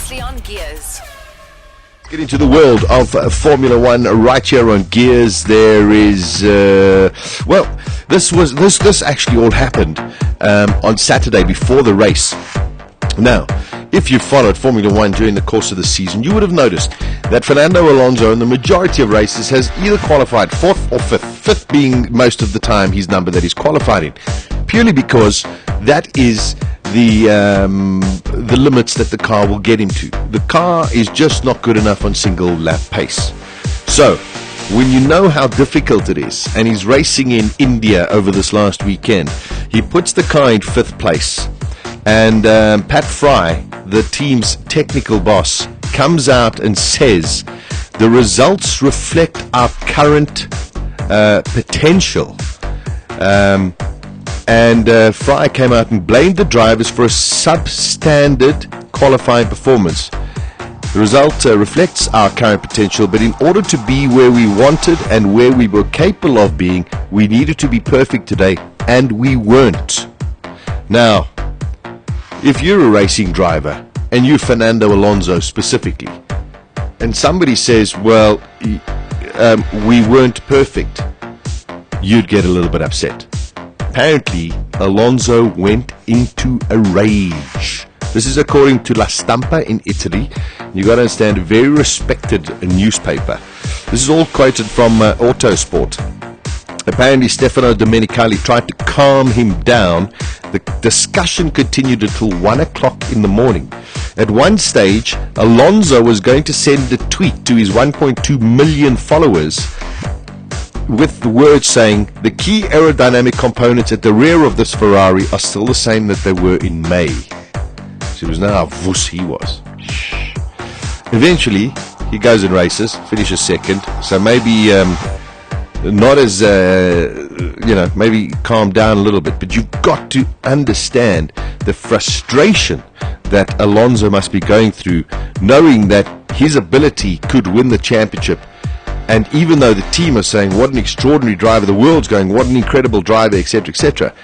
Previously on Gears. Get into the world of Formula One right here on Gears. There is, this actually all happened on Saturday before the race. Now, if you followed Formula One during the course of the season, you would have noticed that Fernando Alonso in the majority of races has either qualified fourth or fifth being most of the time his number that he's qualified in, purely because that is the limits that the car will get him to. The car is just not good enough on single lap pace. So when you know how difficult it is, and he's racing in India over this last weekend, he puts the car in fifth place, and Pat Fry, the team's technical boss, comes out and says the results reflect our current potential. And Fry came out and blamed the drivers for a substandard qualifying performance. The result reflects our current potential, but in order to be where we wanted and where we were capable of being, we needed to be perfect today, and we weren't. Now, if you're a racing driver, and you're Fernando Alonso specifically, and somebody says, well, we weren't perfect, you'd get a little bit upset. Apparently, Alonso went into a rage. This is according to La Stampa in Italy. You got to understand, a very respected newspaper. This is all quoted from Autosport. Apparently, Stefano Domenicali tried to calm him down. The discussion continued until 1 o'clock in the morning. At one stage, Alonso was going to send a tweet to his 1.2 million followers with the words saying, the key aerodynamic components at the rear of this Ferrari are still the same that they were in May. So it was now how vuss he was. Eventually, he goes and races, finishes second, so maybe not as, maybe calm down a little bit, but you've got to understand the frustration that Alonso must be going through, knowing that his ability could win the championship. And even though the team are saying, what an extraordinary driver, the world's going, what an incredible driver, etc., etc.,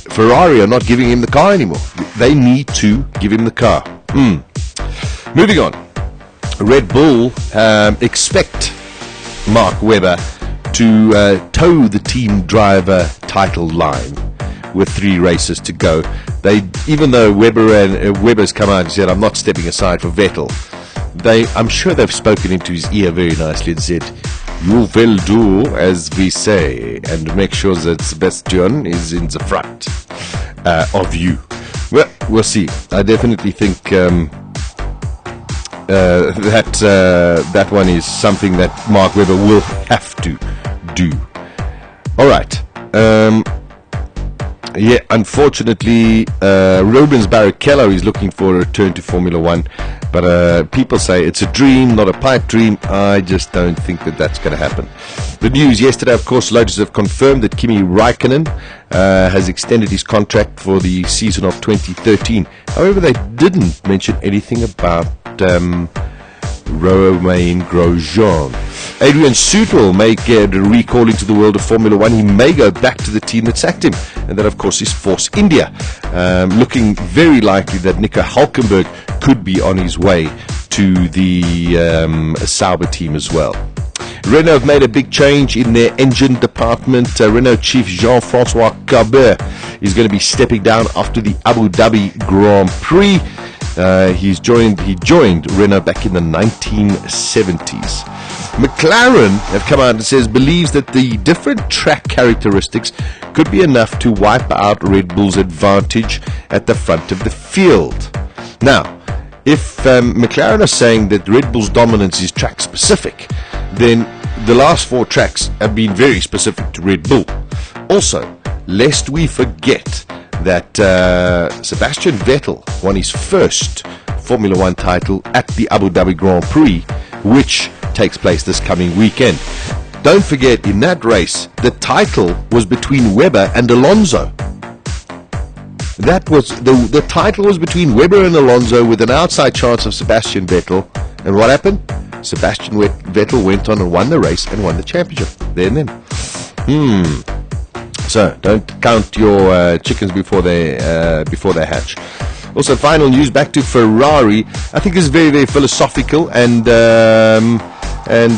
Ferrari are not giving him the car anymore. They need to give him the car. Moving on. Red Bull expect Mark Webber to toe the team driver title line with 3 races to go. Even though Webber's come out and said, I'm not stepping aside for Vettel, I'm sure they've spoken into his ear very nicely and said, you will do as we say, and make sure that Sebastian is in the front of you. Well, we'll see. I definitely think that one is something that Mark Webber will have to do. All right. Unfortunately, Rubens Barrichello is looking for a return to Formula One, but people say it's a dream, not a pipe dream. I just don't think that that's going to happen. The news yesterday, of course, Lotus have confirmed that Kimi Raikkonen has extended his contract for the season of 2013. However, they didn't mention anything about Romain Grosjean. Adrian Sutil may get a recall into the world of Formula One. He may go back to the team that sacked him, and that, of course, is Force India. Looking very likely that Nico Hülkenberg could be on his way to the Sauber team as well. Renault have made a big change in their engine department. Renault chief Jean-François Cabet is going to be stepping down after the Abu Dhabi Grand Prix. He joined Renault back in the 1970s. McLaren have come out and believes that the different track characteristics could be enough to wipe out Red Bull's advantage at the front of the field. Now, if McLaren are saying that Red Bull's dominance is track specific, then the last 4 tracks have been very specific to Red Bull. Also, lest we forget that Sebastian Vettel won his first Formula One title at the Abu Dhabi Grand Prix, which takes place this coming weekend. Don't forget, in that race, the title was between Webber and Alonso. That was the title was between Webber and Alonso, with an outside chance of Sebastian Vettel. And what happened? Sebastian Vettel went on and won the race and won the championship. There and then. So don't count your chickens before they hatch. Also, final news back to Ferrari. I think this is very, very philosophical and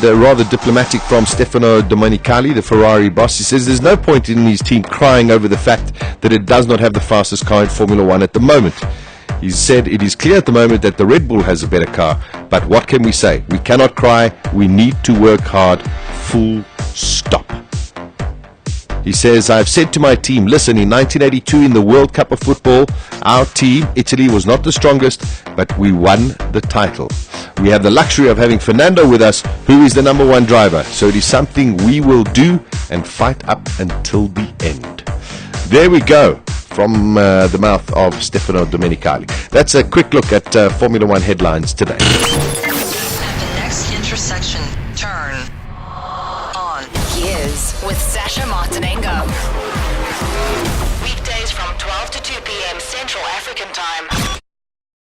rather diplomatic from Stefano Domenicali, the Ferrari boss. He says there's no point in his team crying over the fact that it does not have the fastest car in Formula One at the moment. He said it is clear at the moment that the Red Bull has a better car, but what can we say? We cannot cry. We need to work hard. Full stop. He says, I've said to my team, listen, in 1982 in the World Cup of Football, our team, Italy, was not the strongest, but we won the title. We have the luxury of having Fernando with us, who is the number one driver. So it is something we will do and fight up until the end. There we go, from the mouth of Stefano Domenicali. That's a quick look at Formula One headlines today. At the next intersection, turn on Gears with Sasha Martinengo. weekdays from 12 to 2 p.m. Central African Time.